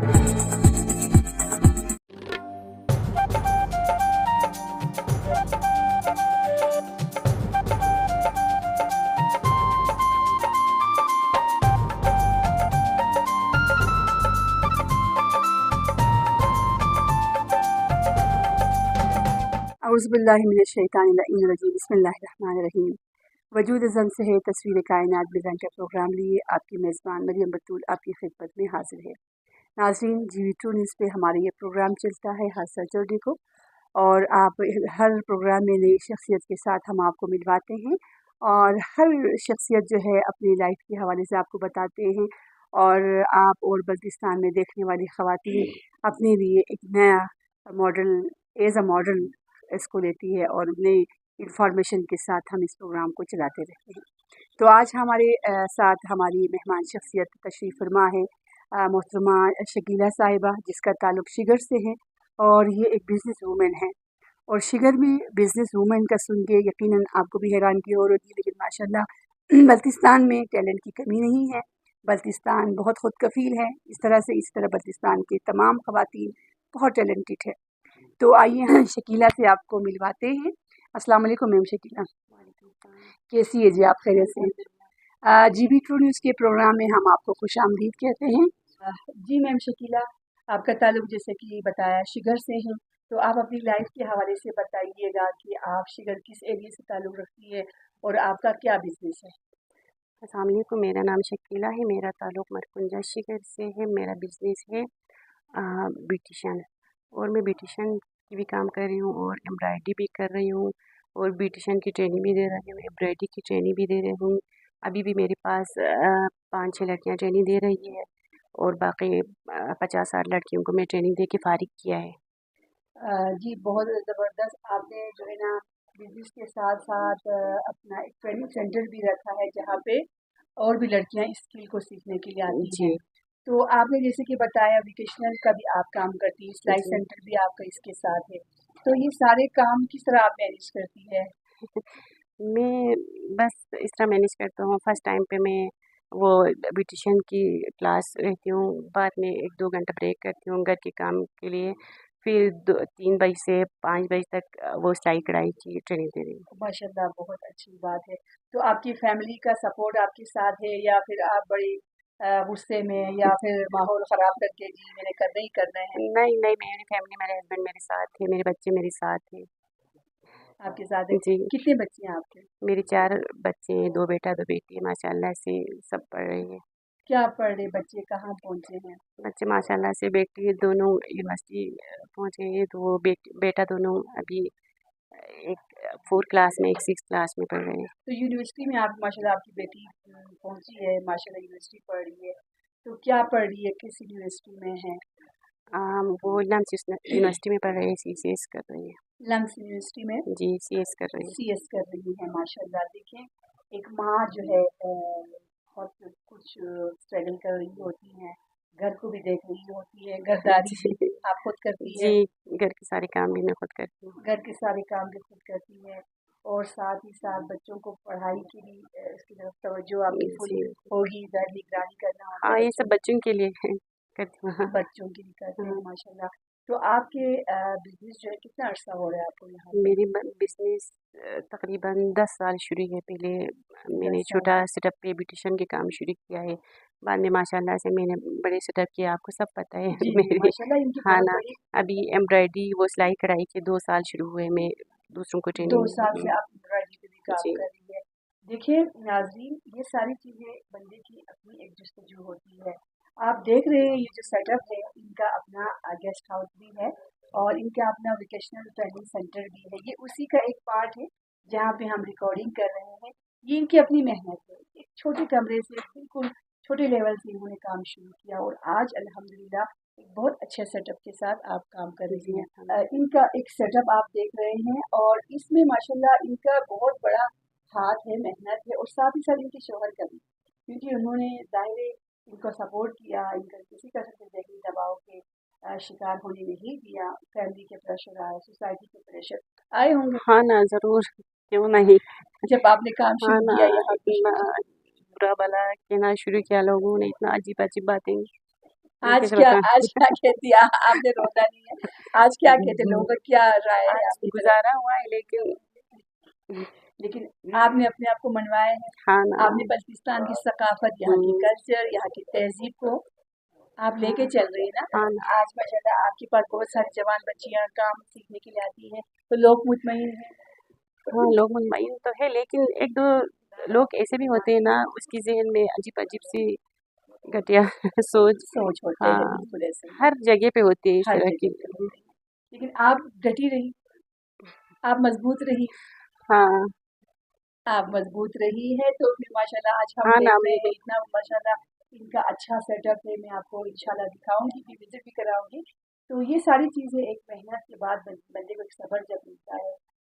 औज़ुबिल्लाहिमिनश्शैतानिर्रजीम बिस्मिल्लाहिर्रहमानिर्रहीम। वजूद ज़न से है तस्वीर कायनात बिज़न के प्रोग्राम लिए आपकी मेज़बान मरियम बतूल आपकी खिदमत में हाजिर है। नाज़रीन, GV2 न्यूज़ पे हमारा ये प्रोग्राम चलता है हर सैटरडे को, और आप हर प्रोग्राम में नई शख्सियत के साथ हम आपको मिलवाते हैं, और हर शख्सियत जो है अपनी लाइफ के हवाले से आपको बताते हैं, और आप और बल्तिस्तान में देखने वाली ख़वातीन अपने लिए एक नया मॉडल मॉडल इसको लेती है, और नई इंफॉर्मेशन के साथ हम इस प्रोग्राम को चलाते रहते हैं। तो आज हमारे साथ हमारी मेहमान शख्सियत तशरीफ़ फरमा है मोहतरमा शकीला साहिबा, जिसका ताल्लुक़ शिगर से है, और ये एक बिज़नेस वूमेन है। और शिगर में बिज़नेस वूमेन का सुन के यकीनन आपको भी हैरानगी हो रही है, लेकिन माशाल्लाह बल्तिस्तान में टैलेंट की कमी नहीं है। बल्तिस्तान बहुत ख़ुद कफ़ील है, इस तरह बल्तिस्तान की तमाम ख़वातीन बहुत टैलेंटेड है। तो आइए हम शकीला से आपको मिलवाते हैं। अस्सलाम वालेकुम मैम शकीला, कैसी है जी आप? खैरियत से? GV2 न्यूज़ के प्रोग्राम में हम आपको खुशामदीद कहते हैं। जी मैम शकीला, आपका ताल्लुक़ जैसे कि बताया शिगर से है, तो आप अपनी लाइफ के हवाले से बताइएगा कि आप शिगर किस एरिया से ताल्लुक़ रखती है और आपका क्या बिज़नेस है? अस्सलाम वालेकुम, मेरा नाम शकीला है, मेरा ताल्लुक़ मरकुंजा शिगर से है। मेरा बिज़नेस है ब्यूटिशियन, और मैं ब्यूटिशियन की भी काम कर रही हूँ और एम्ब्रॉयडरी भी कर रही हूँ, और ब्यूटिशियन की ट्रेनिंग भी दे रही हूँ, एम्ब्रॉयडरी की ट्रेनिंग भी दे रही हूँ। अभी भी मेरे पास 5-6 लड़कियाँ ट्रेनिंग दे रही है, और बाकी 50-60 लड़कियों को मैं ट्रेनिंग दे के फ़ारिग किया है। जी बहुत ज़बरदस्त। आपने जो है ना बिज़नेस के साथ साथ अपना एक ट्रेनिंग सेंटर भी रखा है, जहाँ पे और भी लड़कियाँ इस स्किल को सीखने के लिए आती हैं। जी तो आपने जैसे कि बताया वोकेशनल का भी आप काम करती हैं, सिलाई जी सेंटर भी आपका इसके साथ है, तो ये सारे काम किस तरह आप मैनेज करती है? मैं बस इस तरह मैनेज करता हूँ। फर्स्ट टाइम पे मैं वो ब्यूटिशियन की क्लास रहती हूँ, बाद में 1-2 घंटा ब्रेक करती हूँ घर के काम के लिए, फिर 3 बजे से 5 बजे तक वो सिलाई कढ़ाई की ट्रेनिंग दे रही हूँ। माशाल्लाह, बहुत अच्छी बात है। तो आपकी फैमिली का सपोर्ट आपके साथ है, या फिर आप बड़ी गुस्से में, या फिर माहौल ख़राब करके जी मैंने करना ही करना है? नहीं नहीं, मेरी फैमिली, मेरे हस्बैंड मेरे साथ है, मेरे बच्चे मेरे साथ हैं। आपके साथ है? जी, कितने बच्चे हैं आपके? मेरे 4 बच्चे हैं, 2 बेटा 2 बेटी है, माशाल्लाह से सब पढ़ रहे हैं। क्या पढ़ रहे बच्चे, कहाँ पहुँचे हैं? बच्चे माशाल्लाह से, बेटी दोनों यूनिवर्सिटी पहुँच गई है, तो बेटा दोनों अभी एक 4 क्लास में, एक 6 क्लास में पढ़ रहे हैं। तो यूनिवर्सिटी में आप माशाल्लाह आपकी बेटी पहुँची है, माशाल्लाह यूनिवर्सिटी पढ़ रही है, तो क्या पढ़ रही है, किस यूनिवर्सिटी में है? वो लम्स यूनिवर्सिटी में पढ़ रहे हैं, CCS कर रही है। लम्स यूनिवर्सिटी में जी, CS कर रही है। CS कर रही है। माशाल्लाह, देखें एक माँ जो है बहुत कुछ स्ट्रगल कर रही होती है, घर को भी देख रही होती है, घरदारी जी, भी आप खुद करती है, जी, घर के सारे काम भी मैं खुद करती हूँ। घर के सारे काम भी खुद करती है, और साथ ही साथ बच्चों को पढ़ाई की भी उसकी तरफ तवज्जो आपकी जी, पूरी होगी, निगरानी करना होता है हाँ, ये सब बच्चों बच्चों के लिए है, करती हूँ। हाँ, बच्चों की भी करते हैं हाँ। माशाल्लाह। तो आपके बिज़नेस जो है कितना अर्सा हो रहा है आपको यहाँ पे? मेरी बिज़नेस तकरीबन 10 साल शुरू है। पहले 10 मैंने साल छोटा से? सेटअप पे ब्यूटिशियन के काम शुरू किया है। बाद में माशाल्लाह से मैंने बड़े सेटअप किए, आपको सब पता है। जी, जी, मेरे माशाल्लाह इनकी हाँ बहुत ना, बड़ी अभी एम्ब्रॉयडरी वो सिलाई कढ़ाई के 2 साल शुरू हुए, मैं दूसरों को 2 ट्रेनिंग दे साल रही से हूँ। आप एम्ब्रॉयडरी पे भी काम जी, कर रही है। देखिए नाज़रीन, ये सारी चीज़ें बंदे की अपनी एक जस्तजू होती है। आप देख रहे हैं ये जो सेटअप है, इनका अपना गेस्ट हाउस भी है, और इनका अपना वोकेशनल ट्रेनिंग सेंटर भी है। ये उसी का एक पार्ट है जहाँ पे हम रिकॉर्डिंग कर रहे हैं। ये इनकी अपनी मेहनत है। एक छोटे कमरे से बिल्कुल छोटे लेवल से इन्होंने काम शुरू किया, और आज अल्हम्दुलिल्लाह एक बहुत अच्छे सेटअप के साथ आप काम कर रही जी, हैं। इनका एक सेटअप आप देख रहे हैं, और इसमें माशाल्लाह इनका बहुत बड़ा हाथ है, मेहनत है, और साथ ही साथ इनके शौहर का भी, क्योंकि उन्होंने ज़ाहिर है इनको सपोर्ट किया, इनका किसी तरह से ज़हनी दबाव के शिकार होने नहीं दिया। फैमिली के प्रेशर आए, सोसाइटी के प्रेशर आए होंगे हाँ ना, ज़रूर, क्यों नहीं। जब आपने काम हाँ शुरू ना, किया यहाँ पे। इतना बुरा भला कहना शुरू किया लोगों ने, इतना अजीब-अजीब बातें। मैं आज कैसे क्या बताऊँ? कहती आपने रोना नहीं है, आज क्या कहते लोगों का क्या राय है आज आपकी तरफ? गुज़ारा हुआ है लेकिन लेकिन आपने अपने आप को मनवाया है, हाँ ना। आपने बल्तिस्तान की सकाफत, यहाँ की कल्चर, यहाँ की तहज़ीब को आप लेके चल रही हैं ना। हाँ ना। आज माशाल्लाह आपके पास बहुत सारी जवान बच्चियाँ काम सीखने के लिए आती हैं, तो लोग मुतमईन हैं। हाँ, लोग मुतमईन तो है लेकिन 1-2 लोग ऐसे भी होते हैं ना, उसकी ज़हन में अजीब-अजीब सी घटिया सोच सोच होते हैं, हाँ, बिल्कुल ऐसे ही है, हर जगह पे होती है इस हर तरह जगह की। पे होते हैं। लेकिन आप डटी रही, आप मजबूत रही, हाँ, आप मजबूत रही है, तो फिर माशाल्लाह आज हम हाँ ना, देख रहे हैं इतना माशाल्लाह इनका अच्छा सेटअप है। मैं आपको इंशाल्लाह दिखाऊंगी भी, विजिट भी कराऊंगी। तो ये सारी चीज़ें एक मेहनत के बाद बंदे को एक सब्र जब मिलता है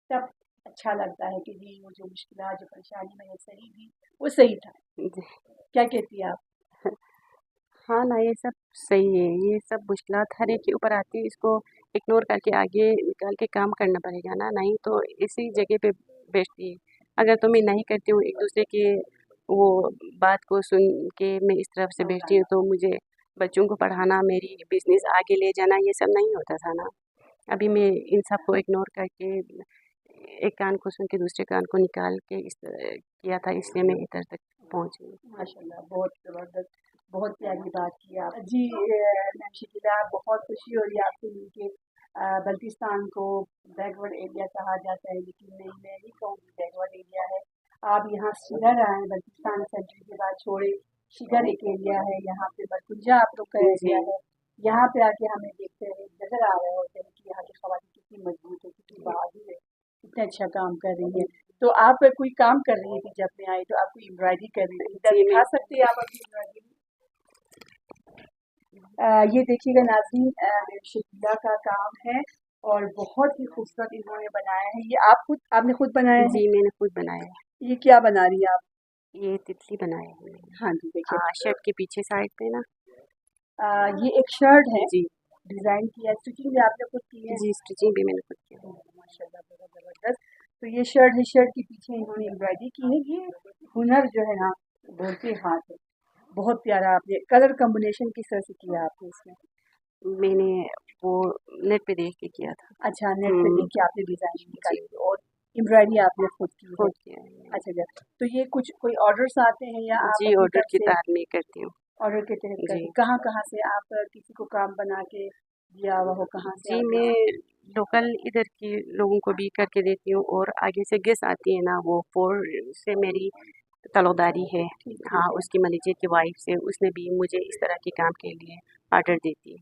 तब अच्छा लगता है कि जी वो जो मुश्किलात जो परेशानी मैंने सही थी वो सही था। जी। क्या कहती है आप? हाँ ना, ये सब सही है, ये सब मुश्किलात हर एक के ऊपर आती है, इसको इग्नोर करके आगे निकाल के काम करना पड़ेगा ना, नहीं तो इसी जगह पे बैठती है। अगर तो मैं नहीं करती हूँ एक-दूसरे के वो बात को सुन के मैं इस तरफ से बैठती हूँ, तो मुझे बच्चों को पढ़ाना, मेरी बिज़नेस आगे ले जाना, ये सब नहीं होता था ना। अभी मैं इन सब को इग्नोर करके एक कान को सुन के दूसरे कान को निकाल के इस तरह किया था, इसलिए मैं इधर तक पहुँची। माशाल्लाह बहुत ज़बरदस्त, बहुत प्यारी बात की आप। जी मैम शकीला बहुत खुशी हो रही है आपसे मिलके। बल्तिस्तान को बैकवर्ड एरिया कहा जाता है, लेकिन नहीं, मैं नहीं कहूँगी बैकवर्ड एरिया है। आप यहाँ शिगर आए, बल्तिस्तान सेंट्रल के बाद छोड़े, शिगर एक एरिया है, यहाँ पे बरकुंजा आप लोग का जी। एरिया है। यहाँ पे आके हमें देखते हैं, नज़र आ रहे होते हैं कि यहाँ की ख़वातीन कितनी मजबूत है, कितनी बहादुर है, कितना अच्छा काम कर रही है। तो आप कोई काम कर रही थी जब मैं आई, तो आप कोई एम्ब्रॉयडरी कर रही थी, इधर जी, दिखा मैं सकते हैं आप अपनी एम्ब्रॉयडरी? ये देखिएगा नाज़रीन, मेरी शकीला का काम है और बहुत ही खूबसूरत इन्होंने बनाया है। ये आपने खुद बनाया है? जी, मैंने खुद बनाया है। ये क्या बना रही है आप? ये तितली बनाया है मैंने। हाँ जी देखिए, शर्ट के पीछे साइड पे ना। ये एक शर्ट है, जी, डिज़ाइन किया है, स्टिचिंग भी आपने खुद की है? जी, स्टिचिंग भी मैंने खुद की है। माशाल्लाह बहुत ज़बरदस्त। तो ये शर्ट है, शर्ट के पीछे इन्होंने एम्ब्रॉयडरी की है। ये हुनर जो है ना, बोलते हाथ है। बहुत प्यारा आपने कलर कॉम्बिनेशन किस तरह से किया आपने इसमें? मैंने वो नेट पे देख के किया था। अच्छा, नेट पे देख के आपने डिज़ाइन जी, निकाली और एम्ब्रॉयडरी आपने खुद की है। खुद किया है मैंने। अच्छा अच्छा, तो ये कुछ कोई ऑर्डर्स आते हैं या आप जी, अपनी ऑर्डर तरफ की से तार मैं करती हूँ। ऑर्डर के तहत जी। करते हैं? कहाँ-कहाँ से आप किसी को काम बना के दिया हुआ हो, कहाँ से जी, आपने? मैं लोकल इधर के लोगों को भी करके देती हूँ और आगे से गेस्ट आती है ना, वो फ़ोर से मेरी ताल्लुकदारी है। ठीक हाँ, ठीक है। उसकी मैनेजर की वाइफ़ से, उसने भी मुझे इस तरह के काम के लिए ऑर्डर देती है।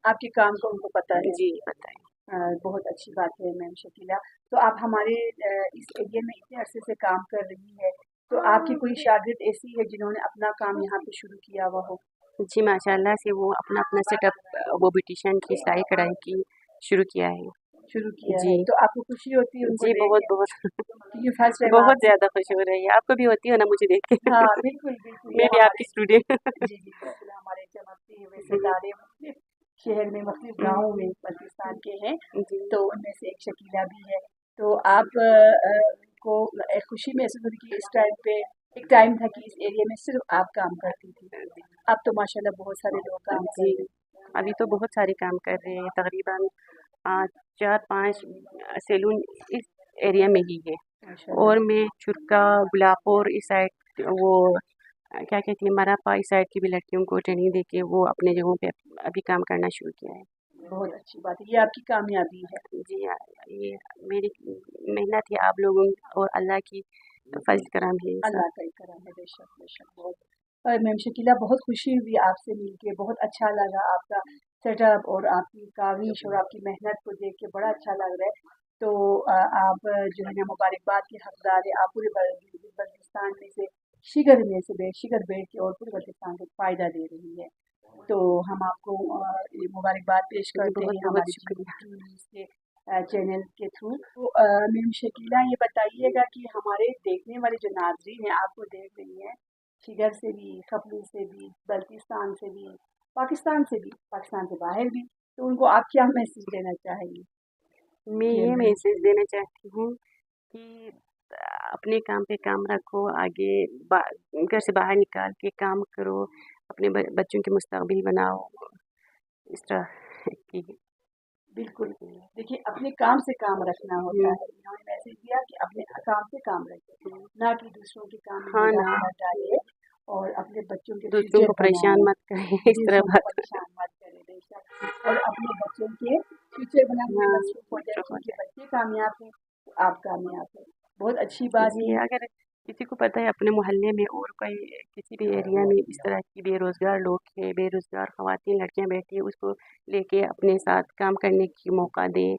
आपके काम का उनको पता है। जी, बताएँ। बहुत अच्छी बात है मैम शकीला। तो आप हमारे इस एरिया में इतने अरसे से काम कर रही है, तो आपकी कोई शागिर्द ऐसी है जिन्होंने अपना काम यहाँ पे शुरू किया हुआ हो? जी, माशाअल्लाह से वो अपना-अपना सेटअप वो ब्यूटीशियन की सिलाई-कढ़ाई की शुरू किया है। शुरू किया जी। है, तो आपको खुशी होती है उनको जी, देख के? बहुत-बहुत क्योंकि फर्स्ट टाइम बहुत आप ज़्यादा खुशी हो रही है। आपको भी होती हो ना मुझे देख के? हाँ, बिल्कुल, बिल्कुल, ये मैं भी आपकी हमारे स्टूडेंट जी, जी, बिल्कुल हमारे चमकते हुए सितारे मुख्तलिफ शहर में, मुख्तलिफ गाँव में पाकिस्तान के हैं, जी। तो उनमें से एक शकीला भी है। तो आप को एक खुशी महसूस होती कि इस टाइम पे एक टाइम था कि इस एरिया में सिर्फ़ आप काम करती थी। अब तो माशाल्लाह बहुत सारे लोग काम कर जी, रहे हैं। अभी तो बहुत सारे काम कर रहे हैं, तकरीबन 4-5 सैलून इस एरिया में ही है माशाल्लाह, और मैं चुरका, गुलाबपुर इस साइड वो क्या कहती है मरापा इस साइड की भी लड़कियों को ट्रेनिंग देके वो अपने जगहों पे अभी काम करना शुरू किया है। बहुत अच्छी बात है। ये आपकी कामयाबी है। जी ये मेरी मेहनत है आप लोगों और अल्लाह की फज़ल करम है ये सब। अल्लाह का ही करम है, बेशक, बेशक बहुत। मैम शकीला बहुत खुशी हुई आपसे मिलके, बहुत अच्छा लगा आपका सेटअप और आपकी काविश और आपकी मेहनत को देख के बड़ा अच्छा लग रहा है। तो आप जो है ना मुबारकबाद के हकदार है। आप पूरे बल्तिस्तान में से शिगर बेच के और पूरे बल्तिस्तान को फ़ायदा दे रही है। तो हम आपको ये मुबारकबाद पेश जी, करते हैं बहुत-बहुत हमारी शुक्रिया। न्यूज़ के चैनल के थ्रू। तो मैम शकीला ये बताइएगा कि हमारे देखने वाले जो नाज़रीन हैं आपको देख रही हैं, शिगर से भी, खपली से भी, बल्तिस्तान से भी, पाकिस्तान से भी, पाकिस्तान से बाहर भी, तो उनको आप क्या मैसेज देना चाहेंगी? मैं जी ये मैम। मैसेज देना चाहती हूँ कि अपने काम पे काम रखो, आगे घर से बाहर निकाल के काम करो, अपने बच्चों के मुस्तकबिल बनाओ, इस तरह की। बिल्कुल, देखिए अपने काम से काम रखना होता है। इन्होंने मैसेज दिया कि अपने काम से काम रखें, ना कि दूसरों के काम में हाँ ना, मुदाखलत डालें और अपने बच्चों के दूसरों फ्यूचर को परेशान बनाएं, मत करें इस तरह दूसरों को बात। परेशान मत करें बेशक, और अपने बच्चों के फ्यूचर बनाने में हाँ, मसरूफ हो जाए, जो हो क्योंकि जाए। बच्चे कामयाब हैं तो आप कामयाब हैं। बहुत अच्छी बात जी, की। अगर किसी को पता है अपने मोहल्ले में और कोई किसी भी एरिया में इस तरह की बेरोज़गार लोग हैं, बेरोज़गार ख़वातीन लड़कियाँ बैठी हैं, उसको लेके अपने साथ काम करने की मौका दें।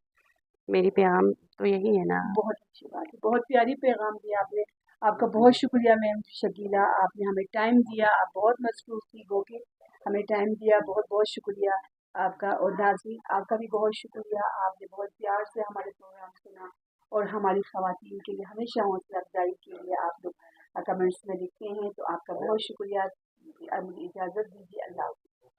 मेरी पैगाम तो यही है ना। बहुत अच्छी बात है, बहुत प्यारी पैगाम दिया आपने। आपका बहुत शुक्रिया मैम शकीला, आपने हमें टाइम दिया, आप बहुत मसरूफ थी गो के हमें टाइम दिया, बहुत बहुत शुक्रिया आपका। और नाज़रीन आपका भी बहुत शुक्रिया, आपने बहुत प्यार से हमारे प्रोग्राम सुना और हमारी ख़वातीन के लिए हमेशा हौसला अफजाई के लिए आप लोग कमेंट्स में लिखते हैं, तो आपका बहुत शुक्रिया। मुझे इजाज़त दीजिए, अल्लाह।